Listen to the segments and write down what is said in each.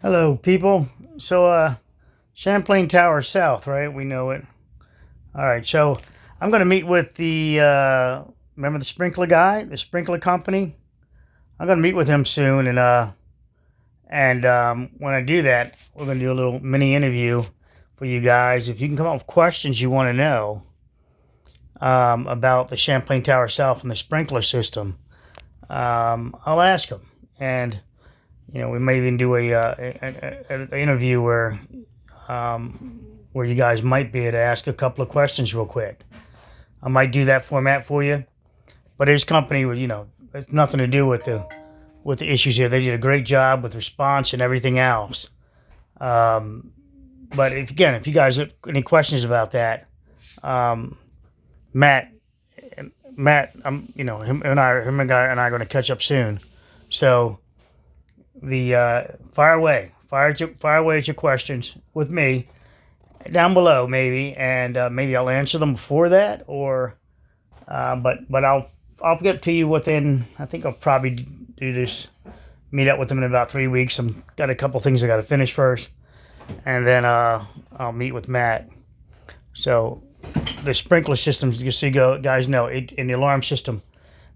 Hello, people. So, Champlain Towers South, right? We know it. All right. So, I'm going to meet with remember the sprinkler guy, the sprinkler company. I'm going to meet with him soon, and when I do that, we're going to do a little mini interview for you guys. If you can come up with questions you want to know about the Champlain Tower South and the sprinkler system, I'll ask them. And we may even do a interview where you guys might be able to ask a couple of questions real quick. I might do that format for you, but his company, it's nothing to do with the issues here. They did a great job with response and everything else. But if you guys have any questions about that, Matt, him and I are going to catch up soon. So fire away at your questions with me down below, maybe, and maybe I'll answer them before that, or but I'll get to you within. I think I'll probably do this. Meet up with them in about 3 weeks. I've got a couple things I got to finish first, and then I'll meet with Matt. So the sprinkler systems, just so you guys know, in the alarm system,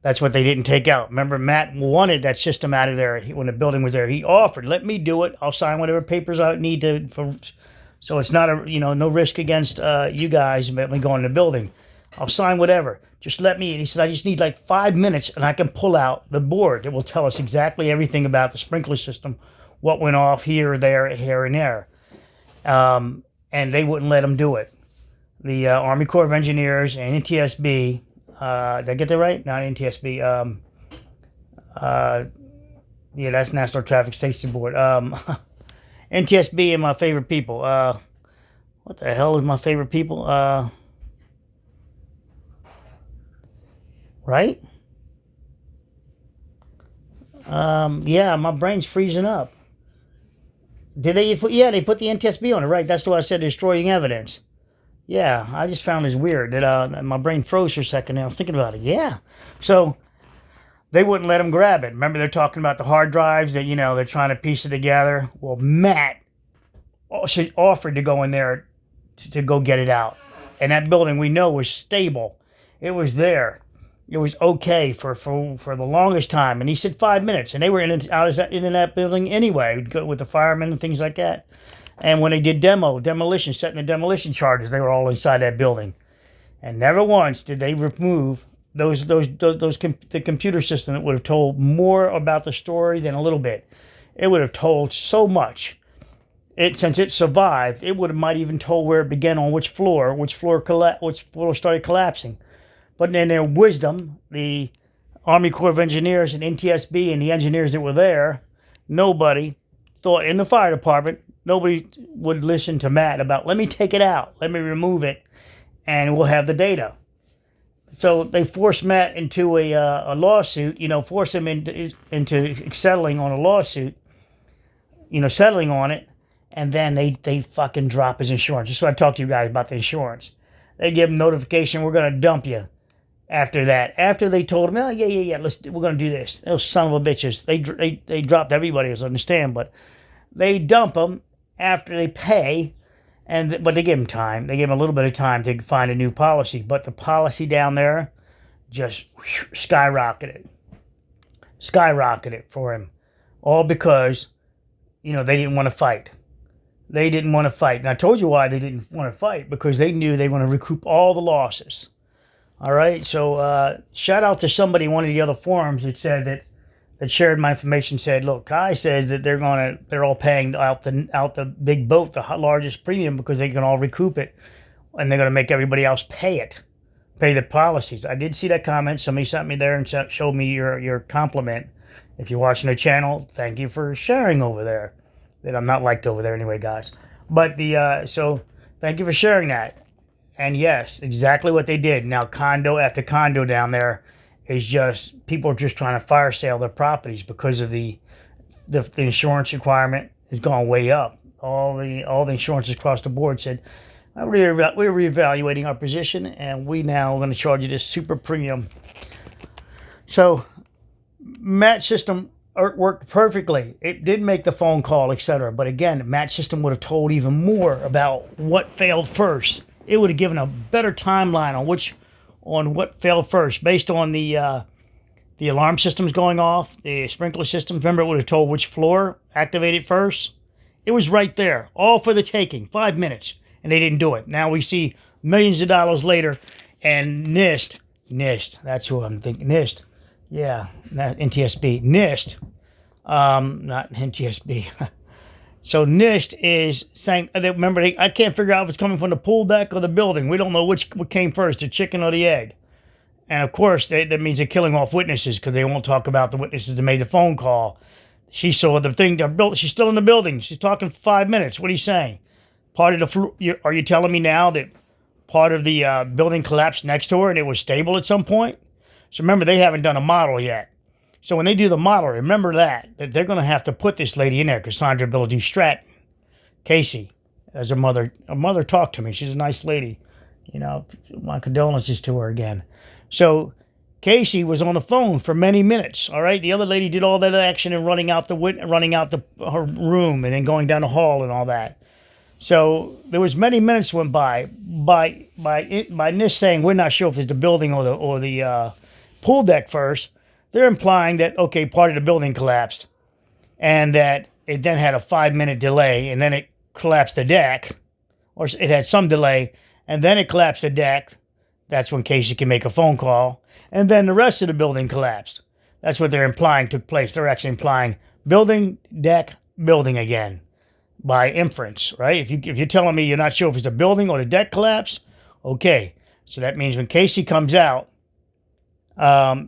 that's what they didn't take out. Remember, Matt wanted that system out of there when the building was there. He offered, "Let me do it. I'll sign whatever papers I need to so it's not no risk against you guys about me going to the building. I'll sign whatever. Just let me." And he said, "I just need like 5 minutes, and I can pull out the board. It will tell us exactly everything about the sprinkler system, what went off here, there, here, and there." And they wouldn't let him do it. The Army Corps of Engineers and NTSB. Did I get that right? Not NTSB. Yeah, that's National Traffic Safety Board. NTSB and my favorite people. What the hell is my favorite people? Right? Yeah, my brain's freezing up. Did they put? Yeah, they put the NTSB on it. Right. That's what I said. Destroying evidence. Yeah, I just found this weird that my brain froze for a second. And I was thinking about it. Yeah, so they wouldn't let him grab it. Remember, they're talking about the hard drives that they're trying to piece it together. Well, Matt offered to go in there to go get it out, and that building we know was stable. It was there. It was okay for the longest time. And he said 5 minutes, and they were in and that building anyway with the firemen and things like that. And when they did demolition, setting the demolition charges, they were all inside that building. And never once did they remove the computer system that would have told more about the story than a little bit. It would have told so much. Since it survived, it might even told where it began on which floor started collapsing. But in their wisdom, the Army Corps of Engineers and NTSB and the engineers that were there, nobody thought in the fire department. Nobody would listen to Matt about, "Let me take it out, let me remove it, and we'll have the data." So they forced Matt into a lawsuit, forced him into settling on a lawsuit, settling on it, and then they fucking drop his insurance. Just what I talked to you guys about the insurance. They give him notification, "We're going to dump you." After that, after they told him, "Oh, yeah, we're going to do this." Those son of a bitches, they dropped everybody, as I understand, but they dump him after they pay, but they give him time. They give him a little bit of time to find a new policy. But the policy down there just skyrocketed for him, all because they didn't want to fight. They didn't want to fight, and I told you why they didn't want to fight, because they knew they want to recoup all the losses. All right, so shout out to somebody in one of the other forums that said that shared my information, said, "Look, Kai says that they're all paying out the big boat, the largest premium, because they can all recoup it, and they're going to make everybody else pay the policies." I did see that comment. Somebody sent me there and showed me your compliment. If you're watching the channel, thank you for sharing over there. That I'm not liked over there anyway, guys. But so thank you for sharing that. And yes, exactly what they did. Now condo after condo down there is just, people are just trying to fire sale their properties because of the insurance requirement has gone way up. All the insurances across the board said, we're reevaluating our position, and we now are going to charge you this super premium. So Matt's system worked perfectly. It did make the phone call, etc. But again, Matt's system would have told even more about what failed first. It would have given a better timeline on what failed first, based on the alarm systems going off, the sprinkler systems. Remember, it would have told which floor activated first. It was right there, all for the taking. 5 minutes, and they didn't do it. Now we see millions of dollars later, and NIST, that's who I'm thinking, NIST. Yeah, not NTSB, NIST, not NTSB. So NIST is saying, remember, I can't figure out if it's coming from the pool deck or the building. We don't know what came first, the chicken or the egg. And of course, that means they're killing off witnesses, because they won't talk about the witnesses that made the phone call. She saw the thing, she's still in the building. She's talking for 5 minutes. What are you saying? Part of the, are you telling me now that part of the building collapsed next to her and it was stable at some point? So remember, they haven't done a model yet. So when they do the model, remember that they're going to have to put this lady in there, Cassandra Bilodeau Stratton, Casey, as her mother. Her mother talked to me. She's a nice lady. You know, my condolences to her again. So Casey was on the phone for many minutes. All right, the other lady did all that action and running out her room and then going down the hall and all that. So there was many minutes went by NIST saying we're not sure if it's the building or the pool deck first. They're implying that, okay, part of the building collapsed and that it then had a 5-minute delay, and then it collapsed the deck, or it had some delay, and then it collapsed the deck. That's when Casey can make a phone call. And then the rest of the building collapsed. That's what they're implying took place. They're actually implying building, deck, building again by inference, right? If you're telling me you're not sure if it's the building or the deck collapse, okay. So that means when Casey comes out,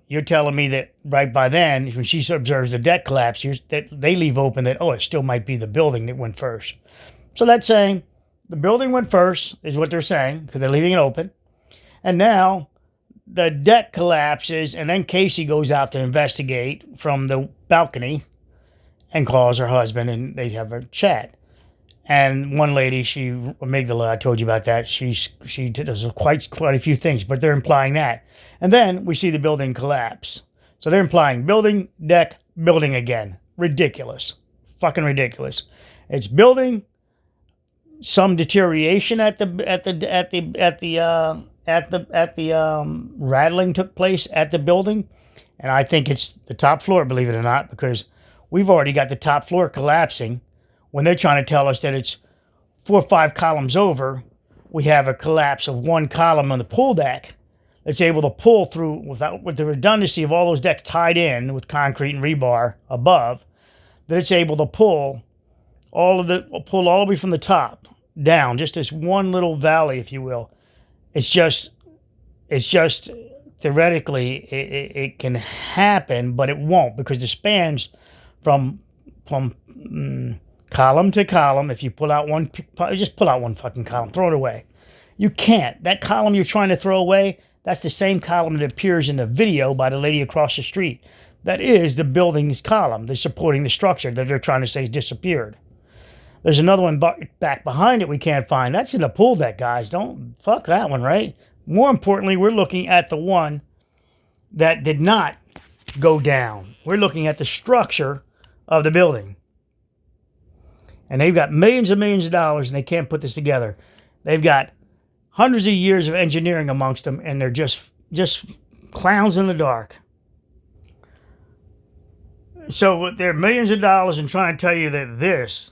you're telling me that right by then, when she observes the deck collapse, that they leave open that, oh, it still might be the building that went first. So that's saying the building went first is what they're saying, because they're leaving it open. And now the deck collapses, and then Casey goes out to investigate from the balcony and calls her husband, and they have a chat. And one lady, Amygdala, I told you about that. She does quite a few things, but they're implying that. And then we see the building collapse. So they're implying building, deck, building again. Ridiculous. Fucking ridiculous. It's building, some deterioration at the rattling took place at the building, and I think it's the top floor, believe it or not, because we've already got the top floor collapsing. When they're trying to tell us that it's 4 or 5 columns over, we have a collapse of one column on the pool deck that's able to pull through with the redundancy of all those decks tied in with concrete and rebar above, that it's able to pull all the way from the top down, just this one little valley, if you will. It's just theoretically it can happen, but it won't, because the spans from column to column. If you just pull out one fucking column, throw it away. You can't. That column you're trying to throw away, that's the same column that appears in the video by the lady across the street. That is the building's column. They're supporting the structure that they're trying to say disappeared. There's another one back behind it we can't find. That's in the pool deck, guys. Don't fuck that one, right? More importantly, we're looking at the one that did not go down. We're looking at the structure of the building. And they've got millions and millions of dollars, and they can't put this together. They've got hundreds of years of engineering amongst them, and they're just clowns in the dark. So they're millions of dollars and trying to tell you that this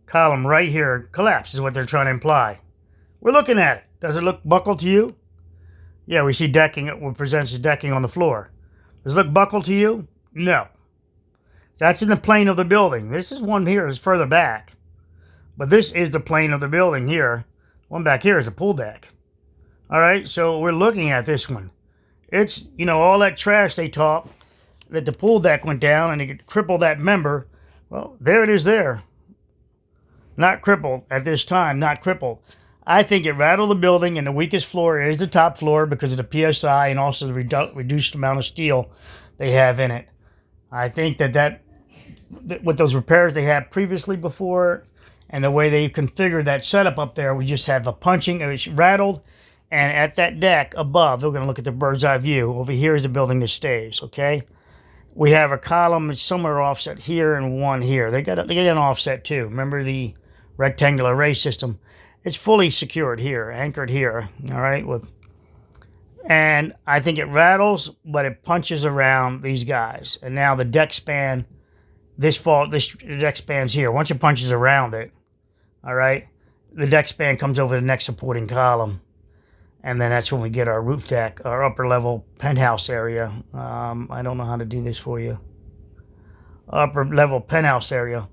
column right here collapsed is what they're trying to imply. We're looking at it. Does it look buckled to you? Yeah, we see decking. It presents as decking on the floor. Does it look buckled to you? No. That's in the plane of the building. This is one here is further back. But this is the plane of the building here. One back here is the pool deck. All right, so we're looking at this one. It's, all that trash they talk, that the pool deck went down and it could cripple that member. Well, there it is there. Not crippled at this time, not crippled. I think it rattled the building, and the weakest floor is the top floor because of the PSI and also the reduced amount of steel they have in it. I think that with those repairs they had previously before and the way they configured that setup up there, we just have a punching, it's rattled, and at that deck above, we're going to look at the bird's eye view. Over here is the building that stays, okay? We have a column somewhere offset here and one here. They got an offset too. Remember the rectangular array system? It's fully secured here, anchored here. All right, and I think it rattles, but it punches around these guys. And now the deck span, this deck span's here. Once it punches around it, all right, the deck span comes over the next supporting column. And then that's when we get our roof deck, our upper level penthouse area. I don't know how to do this for you. Upper level penthouse area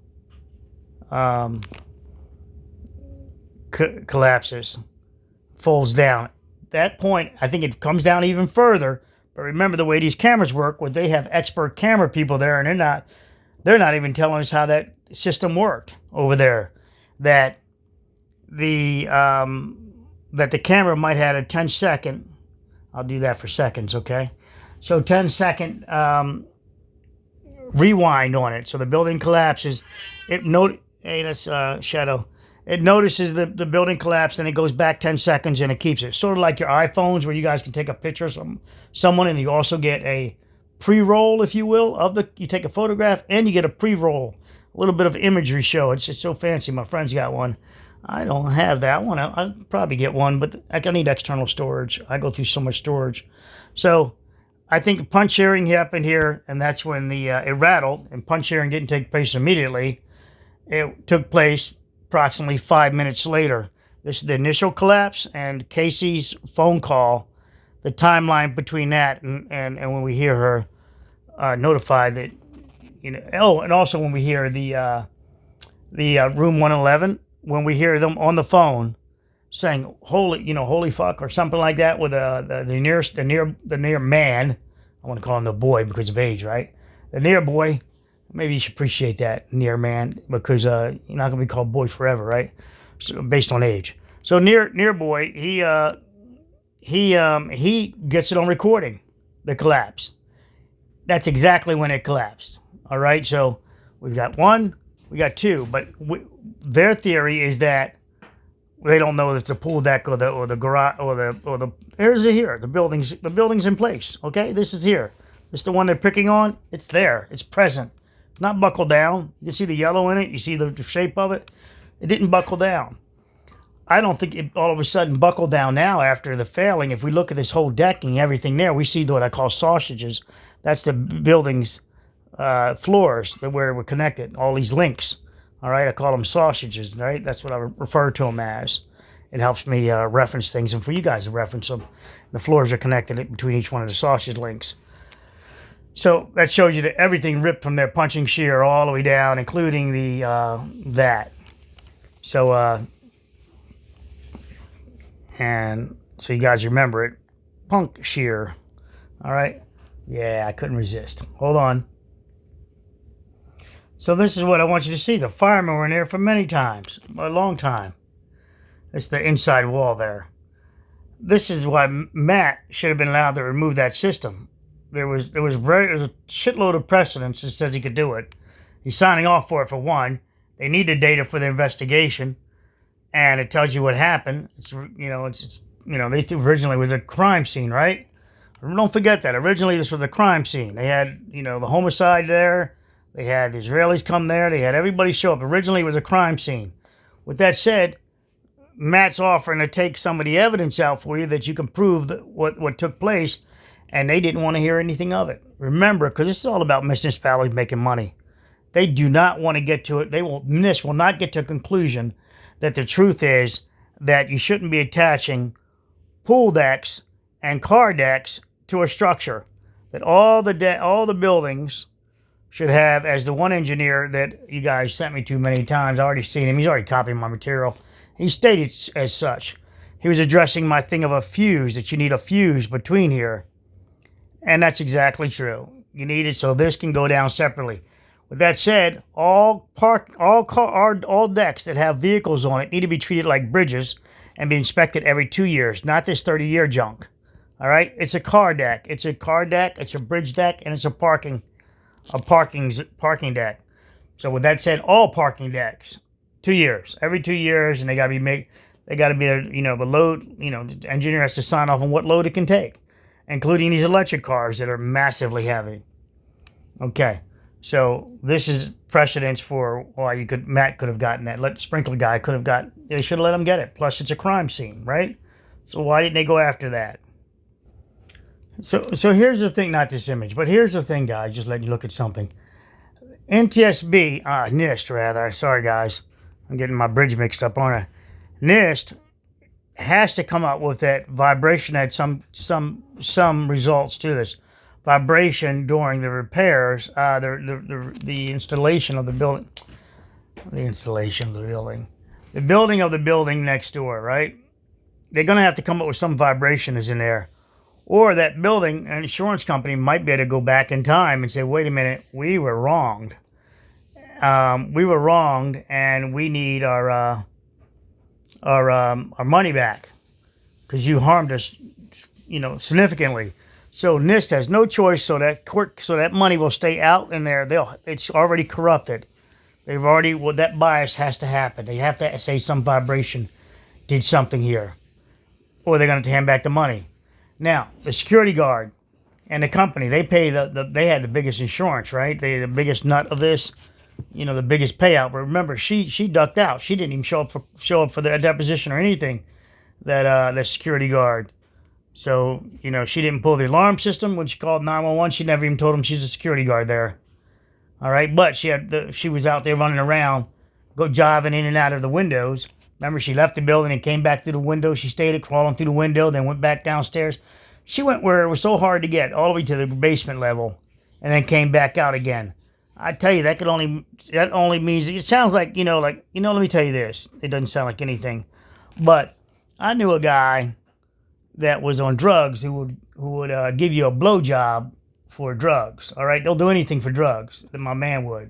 collapses, folds down. At that point, I think it comes down even further. But remember the way these cameras work, where they have expert camera people there, and they're not even telling us how that system worked over there. That the camera might have a 10-second, I'll do that for seconds, okay? So 10-second rewind on it. So the building collapses. Hey, that's Shadow. It notices the building collapse, and it goes back 10 seconds, and it keeps it. Sort of like your iPhones, where you guys can take a picture of someone, and you also get a pre-roll, if you will, you take a photograph, and you get a pre-roll. A little bit of imagery show. It's so fancy. My friend's got one. I don't have that one. I'll probably get one, but I need external storage. I go through so much storage. So I think punch sharing happened here, and that's when it rattled, and punch sharing didn't take place immediately. It took place approximately 5 minutes later. This is the initial collapse and Casey's phone call, the timeline between that and when we hear her notified that, and also when we hear the room 111, when we hear them on the phone saying holy fuck or something like that with the near man. I want to call him the boy because of age, right? The near boy. Maybe you should appreciate that, near man, because you're not gonna be called boy forever, right? So based on age. So near boy, he gets it on recording, the collapse. That's exactly when it collapsed. All right, so we've got one. We got two, but their theory is that they don't know if it's the pool deck or the garage or the here's it here. The building's in place. Okay, this is here. This is the one they're picking on. It's there. It's present. It's not buckled down. You can see the yellow in it. You see the shape of it. It didn't buckle down. I don't think it all of a sudden buckled down now after the failing. If we look at this whole decking, everything there, we see what I call sausages. That's the building's floors where we're connected, all these links. All right, I call them sausages, right? That's what I refer to them as. It helps me reference things, and for you guys to reference them. The floors are connected between each one of the sausage links. So that shows you that everything ripped from their punching shear all the way down, including the that. So and so you guys remember it, punk shear. All right, yeah, I couldn't resist. Hold on. So this is what I want you to see. The firemen were in there for many times, a long time. It's the inside wall there. This is why Matt should have been allowed to remove that system. There was a shitload of precedence that says he could do it. He's signing off for it for one. They need the data for the investigation, and it tells you what happened. They think originally it was a crime scene, right? Don't forget that. Originally this was a crime scene. They had, the homicide there. They had the Israelis come there. They had everybody show up. Originally, it was a crime scene. With that said, Matt's offering to take some of the evidence out for you that you can prove what took place, and they didn't want to hear anything of it. Remember, because this is all about municipalities making money. They do not want to get to it. NIST will not get to a conclusion that the truth is that you shouldn't be attaching pool decks and car decks to a structure. That all the buildings should have, as the one engineer that you guys sent me to many times, I already seen him, he's already copying my material. He stated as such. He was addressing my thing of a fuse, that you need a fuse between here. And that's exactly true. You need it so this can go down separately. With that said, all decks that have vehicles on it need to be treated like bridges and be inspected every 2 years, not this 30-year junk. All right? It's a car deck. It's a bridge deck, and it's a parking deck. So with that said, all parking decks, 2 years, every 2 years, and they got to be the load. The engineer has to sign off on what load it can take, including these electric cars that are massively heavy. Okay. So this is precedence for why Matt could have gotten that. Sprinkler guy could have got. They should have let him get it. Plus, it's a crime scene, right? So why didn't they go after that? So here's the thing. Not this image, but here's the thing, guys. Just letting you look at something. NTSB, NIST rather. Sorry, guys. I'm getting my bridge mixed up on it. NIST has to come up with that vibration. Had some results to this vibration during the repairs, the installation of the building, the building of the building next door. Right? They're gonna have to come up with some vibration is in there, or that building an insurance company might be able to go back in time and say, wait a minute, we were wronged. And we need our money back because you harmed us, significantly. So NIST has no choice. So that money will stay out in there. It's already corrupted. That bias has to happen. They have to say some vibration did something here, or they're going to hand back the money. Now the security guard and the company, they pay they had the biggest insurance, right? They the biggest nut of this. The biggest payout. But remember, she ducked out. She didn't even show up for the deposition or anything. The security guard. So she didn't pull the alarm system when she called 911. She never even told them she's a security guard there. All right, but she was out there running around, jiving in and out of the windows. Remember, she left the building and came back through the window. She stayed crawling through the window, then went back downstairs. She went where it was so hard to get, all the way to the basement level, and then came back out again. I tell you, that only means it sounds like let me tell you this. It doesn't sound like anything, but I knew a guy that was on drugs who would give you a blowjob for drugs. All right, they'll do anything for drugs. That my man would.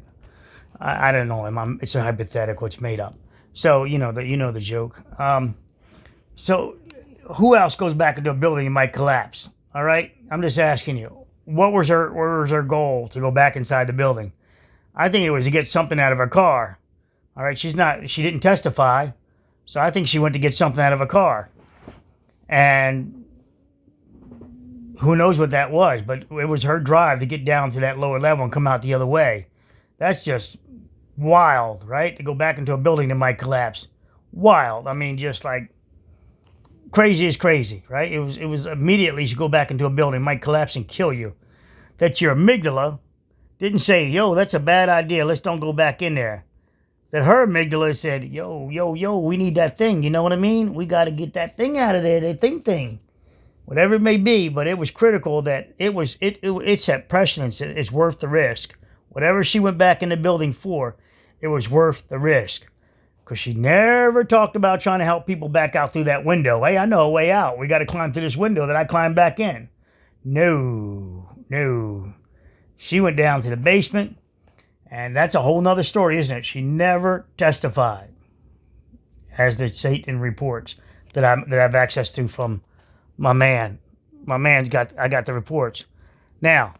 I don't know him. It's a hypothetical. It's made up. So the joke. So who else goes back into a building and might collapse? All right, I'm just asking you. What was her goal to go back inside the building? I think it was to get something out of her car. All right, she didn't testify, so I think she went to get something out of her car. And who knows what that was, but it was her drive to get down to that lower level and come out the other way. That's just wild, right? To go back into a building that might collapse. Wild. I mean, just like crazy is crazy, right? It was immediately you go back into a building, might collapse and kill you. That your amygdala didn't say, yo, that's a bad idea, let's don't go back in there. That her amygdala said, yo, we need that thing, you know what I mean? We got to get that thing out of there, that thing. Whatever it may be, but it was critical that it set precedence. It's worth the risk. Whatever she went back in the building for, it was worth the risk. Because she never talked about trying to help people back out through that window. Hey, I know a way out. We got to climb through this window that I climbed back in. No. She went down to the basement, and that's a whole nother story, isn't it? She never testified, as the Satan reports that I've access to from my man. I got the reports. Now,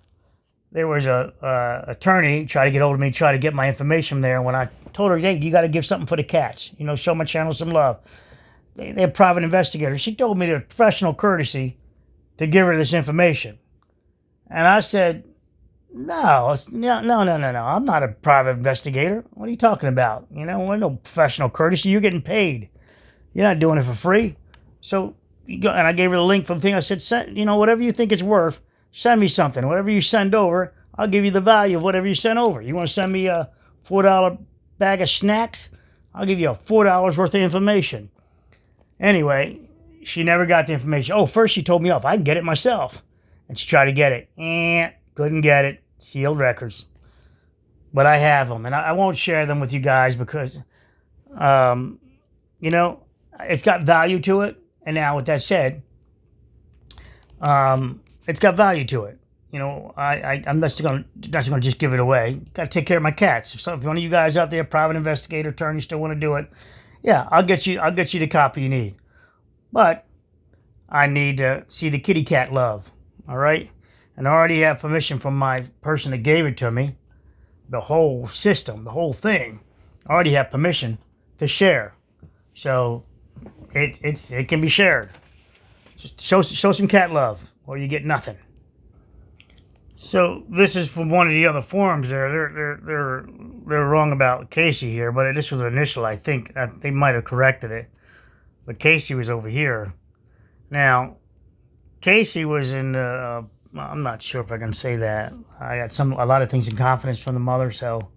there was a attorney tried to get hold of me, try to get my information there. And when I told her, hey, you got to give something for the cats, show my channel some love. They're private investigators. She told me the professional courtesy to give her this information. And I said, no. I'm not a private investigator. What are you talking about? We're no professional courtesy. You're getting paid. You're not doing it for free. So you go, and I gave her the link for the thing. I said, whatever you think it's worth, send me something. Whatever you send over, I'll give you the value of whatever you send over. You want to send me a $4 bag of snacks? I'll give you a $4 worth of information. Anyway, she never got the information. Oh, first she told me off. I can get it myself. And she tried to get it. Couldn't get it. Sealed records. But I have them. And I won't share them with you guys because, it's got value to it. And now with that said, it's got value to it. I'm not going to just give it away. Got to take care of my cats. If one of you guys out there, private investigator, attorney, still want to do it, yeah, I'll get you the copy you need. But I need to see the kitty cat love. All right, and I already have permission from my person that gave it to me. The whole system, the whole thing, I already have permission to share. So it can be shared. Just show some cat love, or you get nothing. So this is from one of the other forums. They're wrong about Casey here, but this was initial. I think they might have corrected it, but Casey was over here. Now Casey was in the. I'm not sure if I can say that. I got a lot of things in confidence from the mother, so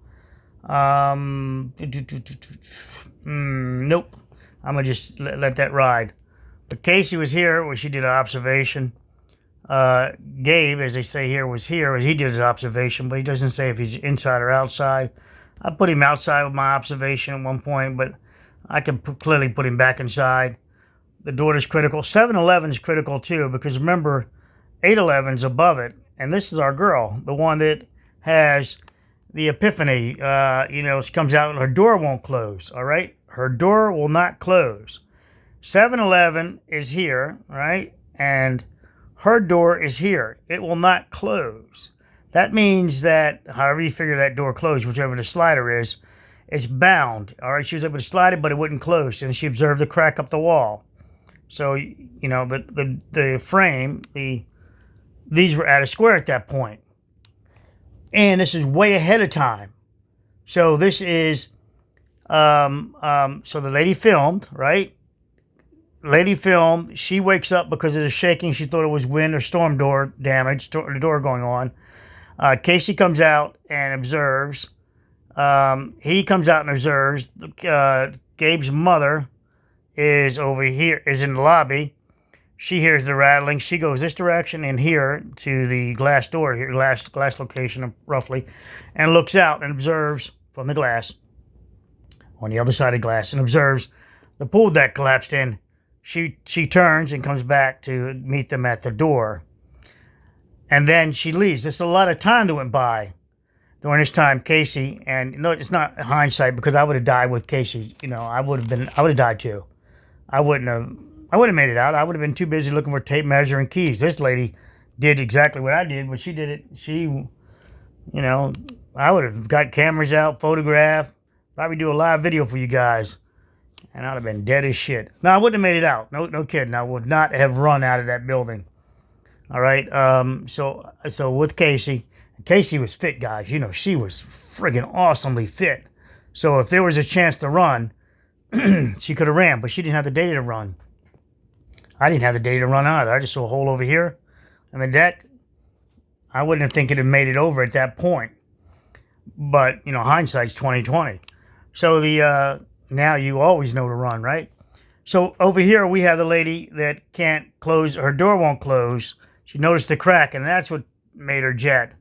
nope. I'm gonna just let that ride. But Casey was here where she did an observation. Gabe, as they say here, was here as he did his observation, but he doesn't say if he's inside or outside. I put him outside with my observation at one point, but I can clearly put him back inside. The daughter's critical. 7-Eleven is critical too, because remember, 8-Eleven's above it, and this is our girl, the one that has the epiphany. She comes out and her door won't close. All right, her door will not close. 7-Eleven is here, right, and her door is here. It will not close. That means that however you figure that door closed, whichever the slider is, it's bound. All right, she was able to slide it, but it wouldn't close, and she observed the crack up the wall. So the frame, these were at a square at that point, and this is way ahead of time. So this is so the lady filmed, right? Lady filmed. She wakes up because of the shaking. She thought it was wind or storm door damage, the door going on. Casey comes out and observes. He comes out and observes. Gabe's mother is over here, is in the lobby. She hears the rattling. She goes this direction and here to the glass door, here, glass location roughly, and looks out and observes from the glass on the other side of the glass and observes the pool deck collapsed in. She turns and comes back to meet them at the door. And then she leaves. There's a lot of time that went by during this time, Casey, and no, it's not hindsight because I would have died with Casey. I would have died too. I wouldn't have made it out. I would have been too busy looking for tape measure and keys. This lady did exactly what I did, but she did it. I would have got cameras out, photographed, probably do a live video for you guys. And I'd have been dead as shit. No, I wouldn't have made it out. No kidding. I would not have run out of that building. All right. So with Casey was fit, guys. She was friggin' awesomely fit. So if there was a chance to run, she could have ran, but she didn't have the data to run. I didn't have the data to run either. I just saw a hole over here in the deck. I wouldn't have think it had made it over at that point. But hindsight's 20/20. So now you always know to run, right? So over here we have the lady that can't close, her door won't close. She noticed the crack, and that's what made her jet.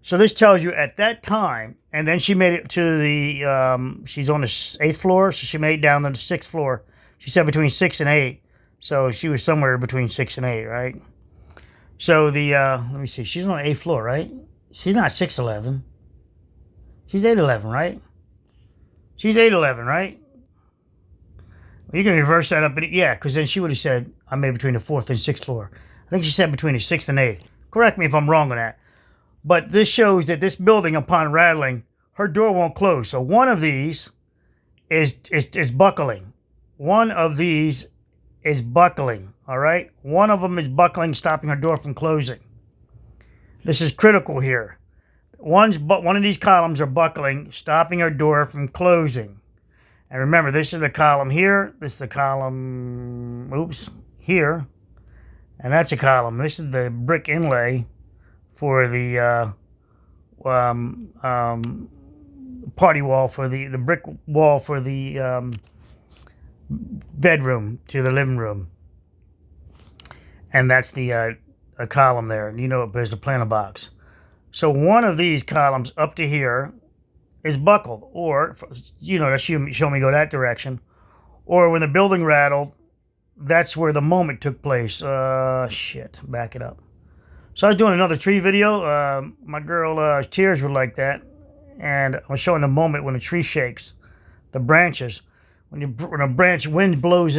So this tells you at that time, and then she made it to the, she's on the 8th floor, so she made it down to the 6th floor. She said between 6 and 8, so she was somewhere between 6 and 8, right? So let me see, she's on the 8th floor, right? She's not 6'11". She's 8'11", right? She's 8'11", right? You can reverse that up, but yeah, because then she would have said, I made between the 4th and 6th floor. I think she said between the 6th and 8th. Correct me if I'm wrong on that. But this shows that this building, upon rattling, her door won't close. So one of these is buckling. One of these is buckling, all right? One of them is buckling, stopping her door from closing. This is critical here. One of these columns are buckling, stopping her door from closing. And remember, this is the column here. This is the column, here. And that's a column. This is the brick inlay for the party wall, for the brick wall for the bedroom to the living room. And that's the a column there. But there's a planter box. So one of these columns up to here is buckled, or that show me go that direction, or when the building rattled, that's where the moment took place. Back it up. So I was doing another tree video. My girl tears were like that, and I was showing the moment when the tree shakes, the branches. When the wind blows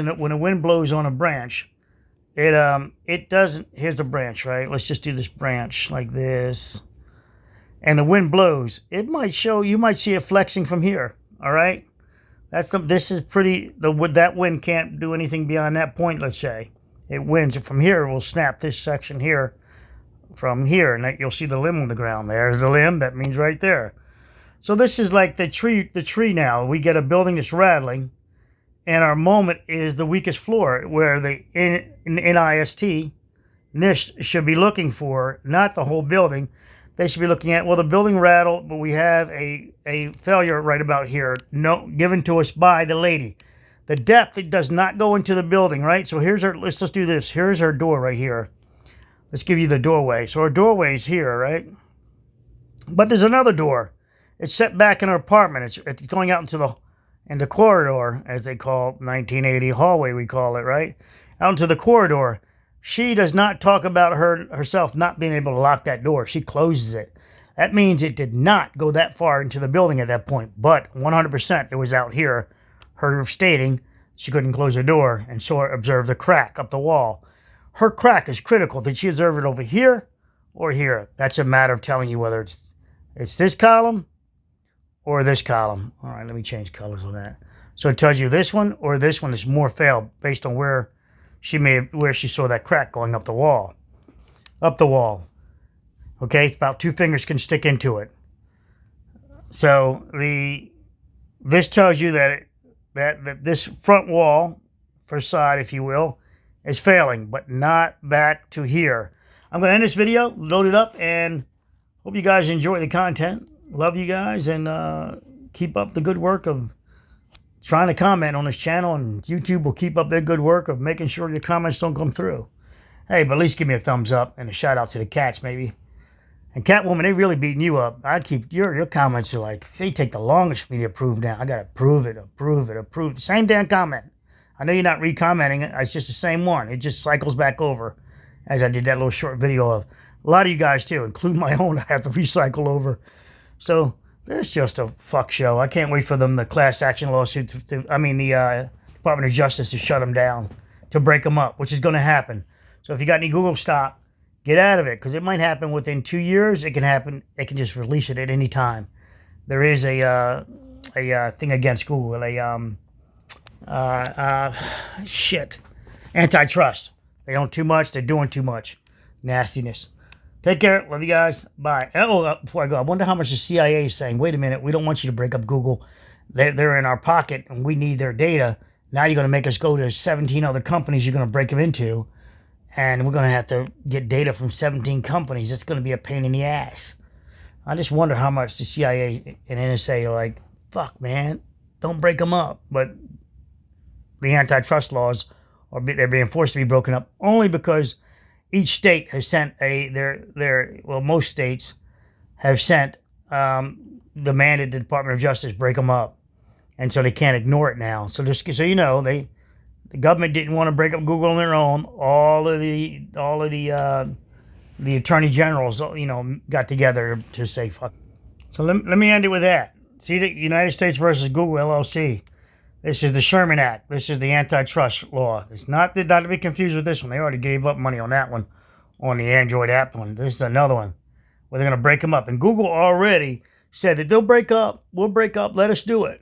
on a branch, it doesn't. Here's the branch, right? Let's just do this branch like this. And the wind blows, you might see it flexing from here. All right, this is pretty. That wind can't do anything beyond that point. Let's say it winds from here. It will snap this section here from here, and you'll see the limb on the ground. There's the limb. That means right there. So this is like the tree now. We get a building that's rattling, and our moment is the weakest floor, where the NIST should be looking for, not the whole building. They should be looking at, well, the building rattled, but we have a failure right about here, given to us by the lady. The depth, it does not go into the building, right? So here's our, let's do this. Here's our door right here. Let's give you the doorway. So our doorway is here, right? But there's another door. It's set back in our apartment. It's going out into the corridor, as they call 1980 hallway, we call it, right? Out into the corridor. She does not talk about herself not being able to lock that door. She closes it. That means it did not go that far into the building at that point, but 100% it was out here. Her stating she couldn't close the door and observe the crack up the wall. Her crack is critical. Did she observe it over here or here? That's a matter of telling you whether it's this column or this column. All right, let me change colors on that. So it tells you this one or this one is more failed based on where she saw that crack going up the wall. Up the wall. Okay, it's about 2 fingers can stick into it. So this tells you that this front wall, facade, if you will, is failing, but not back to here. I'm going to end this video, load it up, and hope you guys enjoy the content. Love you guys, and keep up the good work of trying to comment on this channel, and YouTube will keep up their good work of making sure your comments don't come through. Hey, but at least give me a thumbs up and a shout out to the cats, maybe. And Catwoman, they really beating you up. I keep your comments are like, they take the longest for me to approve now. I gotta approve it. The same damn comment. I know you're not re-commenting it. It's just the same one. It just cycles back over, as I did that little short video of. A lot of you guys too, including my own, I have to recycle over. So it's just a fuck show. I can't wait for them, the class action lawsuit, the Department of Justice to shut them down, to break them up, which is going to happen. So if you got any Google stock, get out of it, because it might happen within 2 years. It can happen. They can just release it at any time. There is a thing against Google, antitrust. They own too much. They're doing too much. Nastiness. Take care. Love you guys. Bye. Oh, before I go, I wonder how much the CIA is saying. Wait a minute. We don't want you to break up Google. They're in our pocket, and we need their data. Now you're going to make us go to 17 other companies you're going to break them into, and we're going to have to get data from 17 companies. It's going to be a pain in the ass. I just wonder how much the CIA and NSA are like, fuck, man, don't break them up. But the antitrust laws, they're being forced to be broken up only because each state has sent most states have sent, demanded the Department of Justice break them up. And so they can't ignore it now. So just so you know, the government didn't want to break up Google on their own. All of the attorney generals, got together to say fuck. So let me end it with that. See, the United States versus Google LLC. This is the Sherman Act. This is the antitrust law. It's not to be confused with this one. They already gave up money on that one, on the Android app one. This is another one where they're going to break them up. And Google already said that they'll break up. We'll break up. Let us do it.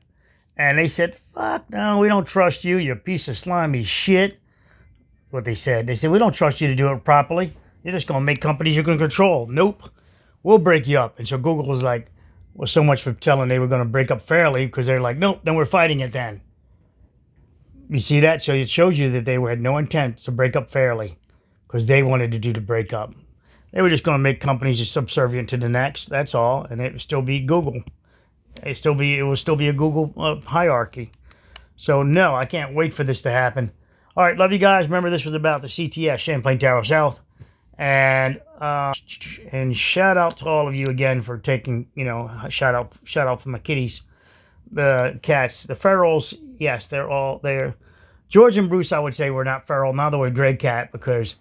And they said, fuck, no, we don't trust you, you piece of slimy shit. What they said. They said, we don't trust you to do it properly. You're just going to make companies you can control. Nope. We'll break you up. And so Google was like, well, so much for telling they were going to break up fairly, because they're like, nope, then we're fighting it then. You see that? So it shows you that they had no intent to break up fairly, because they wanted to do the breakup. They were just going to make companies just subservient to the next. That's all. And it would still be Google. It will still be a Google hierarchy. So no, I can't wait for this to happen. All right, love you guys. Remember, this was about the CTS, Champlain Towers South. And shout out to all of you again for taking, shout out for my kitties. The cats, the ferals, yes, they're all there. George and Bruce, I would say, were not feral. Neither were Gray Cat, because,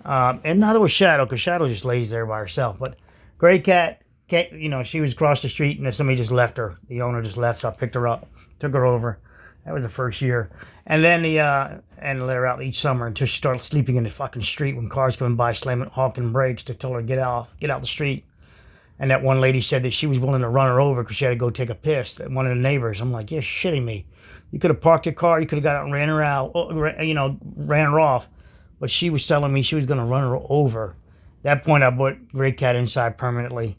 and neither was Shadow, because Shadow just lays there by herself. But Gray Cat, she was across the street, and then somebody just left her. The owner just left, so I picked her up, took her over. That was the first year. And then and let her out each summer until she started sleeping in the fucking street when cars coming by, slamming, honking brakes to tell her to get out the street. And that one lady said that she was willing to run her over because she had to go take a piss. That one of the neighbors. I'm like, you're shitting me. You could have parked your car. You could have got out and ran her out, ran her off. But she was telling me she was going to run her over. That point, I put Great Cat inside permanently.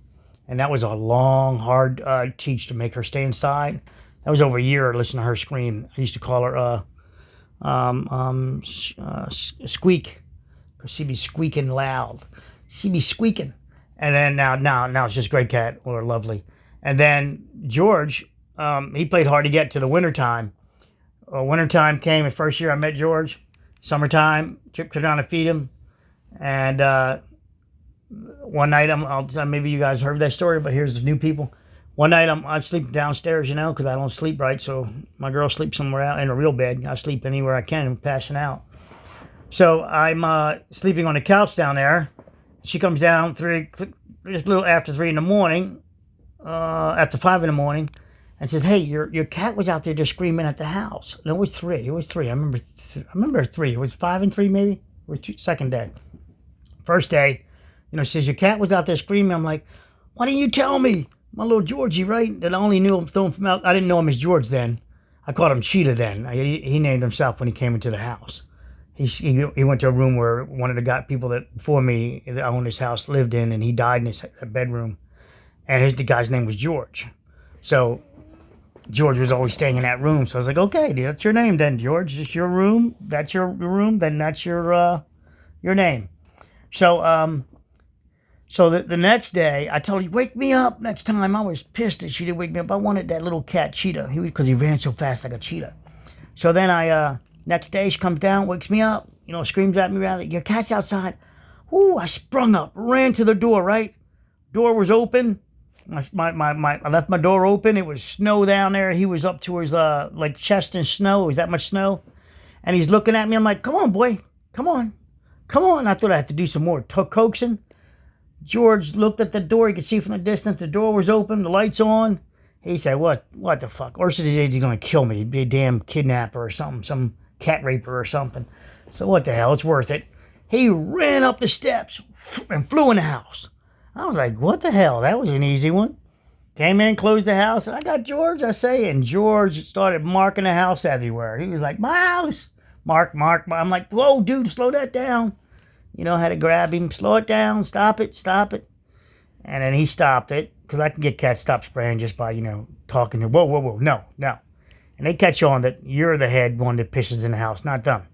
And that was a long, hard teach to make her stay inside. That was over a year listening to her scream. I used to call her Squeak, because she'd be squeaking loud. She'd be squeaking. And then now it's just Great Cat or Lovely. And then George, he played hard to get to the wintertime. Wintertime came the first year I met George. Summertime, Chip could down to feed him. And one night, maybe you guys heard that story, but here's the new people. One night I'm sleeping downstairs, because I don't sleep right. So my girl sleeps somewhere out in a real bed. I sleep anywhere I can. I'm passing out. So I'm sleeping on the couch down there. She comes down just a little after 3 in the morning, after 5 in the morning, and says, "Hey, your cat was out there just screaming at the house." No, it was 3. It was 3. I remember 3. It was 5 and 3 maybe. It was second day. First day, she says, "Your cat was out there screaming." I'm like, "Why didn't you tell me?" My little Georgie, right? That I only knew him from out. I didn't know him as George then. I called him Cheetah then. He named himself when he came into the house. He went to a room where one of the people that before me that owned his house lived in, and he died in his bedroom. And the guy's name was George. So George was always staying in that room. So I was like, "Okay, dude, that's your name then, George. It's your room. That's your room. Then that's your name." So So the next day, I told her, "Wake me up next time." I was pissed that she didn't wake me up. I wanted that little cat, Cheetah, because he ran so fast like a cheetah. So then next day, she comes down, wakes me up, screams at me, rather, "Your cat's outside." Ooh, I sprung up, ran to the door, right? Door was open. I left my door open. It was snow down there. He was up to his chest in snow. It was that much snow. And he's looking at me. I'm like, "Come on, boy. Come on. Come on." I thought I had to do some more coaxing. George looked at the door. You could see from the distance the door was open, the lights on. He said, what the fuck? Or said he's going to kill me. He'd be a damn kidnapper or something, some cat raper or something. So what the hell? It's worth it. He ran up the steps and flew in the house. I was like, what the hell? That was an easy one. Came in, closed the house. I got George, I say, and George started marking the house everywhere. He was like, "My house." Mark. I'm like, "Whoa, dude, slow that down." I had to grab him, slow it down, stop it. And then he stopped it, because I can get cats stop spraying just by, talking to, whoa, no. And they catch on that you're the head one that pisses in the house, not them.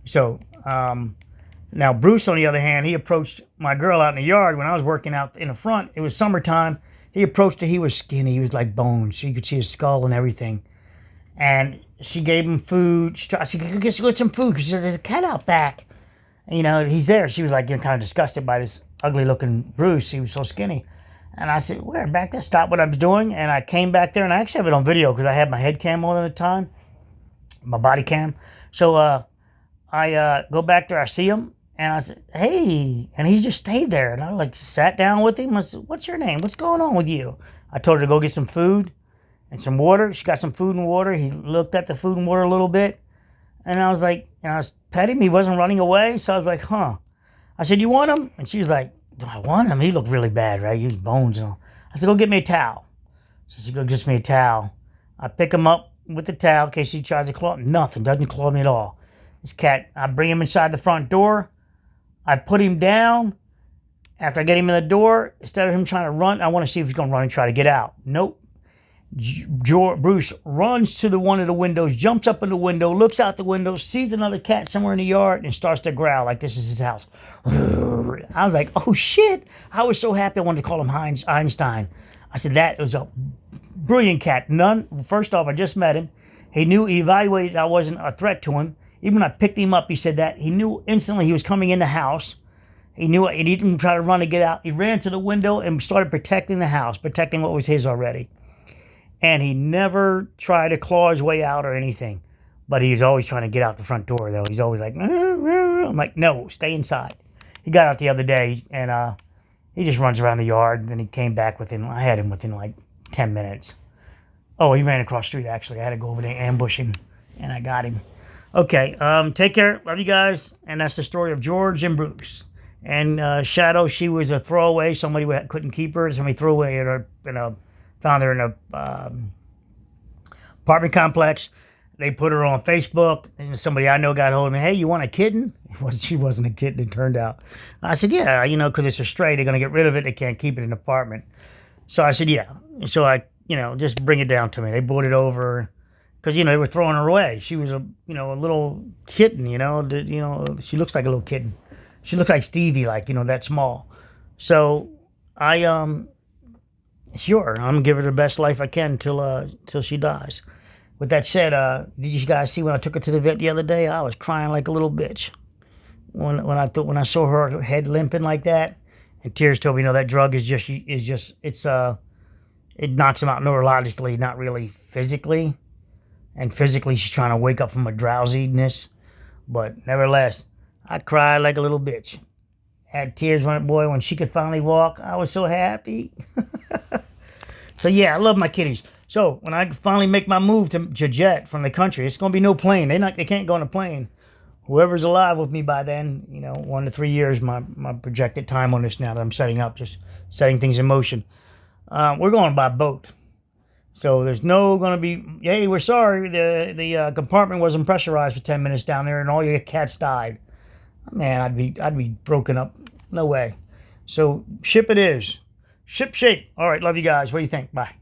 So, now Bruce, on the other hand, he approached my girl out in the yard when I was working out in the front. It was summertime. He approached her. He was skinny. He was like bones. So you could see his skull and everything. And she gave him food. She said, "Get some food," because she said, "There's a cat out back. He's there." She was like kind of disgusted by this ugly looking Bruce. He was so skinny. And I said, "Where? Back there?" Stop what I was doing. And I came back there, and I actually have it on video because I had my head cam on at the time, my body cam. So I go back there, I see him, and I said, "Hey," and he just stayed there. And I sat down with him. I said, "What's your name? What's going on with you?" I told her to go get some food and some water. She got some food and water. He looked at the food and water a little bit. And I was like, I was petting him. He wasn't running away. So I was like, huh. I said, "You want him?" And she was like, "Do I want him? He looked really bad, right? He was bones and all." I said, "Go get me a towel." So she goes, "Get me a towel." I pick him up with the towel in case he tries to claw. Nothing. Doesn't claw me at all. This cat, I bring him inside the front door. I put him down. After I get him in the door, instead of him trying to run, I want to see if he's going to run and try to get out. Nope. Bruce runs to one of the windows, jumps up in the window, looks out the window, sees another cat somewhere in the yard, and starts to growl like this is his house. I was like, oh shit. I was so happy I wanted to call him Einstein. I said, that was a brilliant cat. First off, I just met him. He evaluated I wasn't a threat to him. Even when I picked him up, he said that. He knew instantly he was coming in the house. He knew it. He didn't try to run to get out. He ran to the window and started protecting the house, protecting what was his already. And he never tried to claw his way out or anything. But he was always trying to get out the front door, though. He's always like, I'm like, "No, stay inside." He got out the other day, and he just runs around the yard. And then he came back I had him within like 10 minutes. Oh, he ran across the street, actually. I had to go over there and ambush him, and I got him. Okay, take care. Love you guys. And that's the story of George and Bruce. And Shadow, she was a throwaway. Somebody couldn't keep her. Somebody threw away found her in a apartment complex. they put her on Facebook, and somebody I know got hold of me. Hey, you want a kitten? She wasn't a kitten, it turned out. I said, yeah, you know, because it's a stray. They're going to get rid of it. They can't keep it in an apartment. So I said, yeah. So I, you know, just bring it down to me. They brought it over because, you know, they were throwing her away. She was a, you know, a little kitten, you know. She looks like a little kitten. She looks like Stevie, like, you know, that small. So I, sure, I'm going to give her the best life I can till she dies. With that said, did you guys see when I took her to the vet the other day? I was crying like a little bitch when I saw her head limping like that, and tears told me, you know, that drug it knocks them out neurologically, not really physically. And physically, she's trying to wake up from a drowsiness, but nevertheless, I cried like a little bitch. Had tears running, boy, when she could finally walk. I was so happy. So yeah, I love my kitties. So when I finally make my move to jet from the country, it's gonna be no plane. They can't go on a plane. Whoever's alive with me by then, you know, 1 to 3 years, my projected time on this now that I'm setting up, just setting things in motion. We're going by boat. So there's no going to be, hey, we're sorry, the compartment wasn't pressurized for 10 minutes down there and all your cats died. Man, I'd be broken up. No way. So ship it is. Ship shape. All right, love you guys. What do you think? Bye.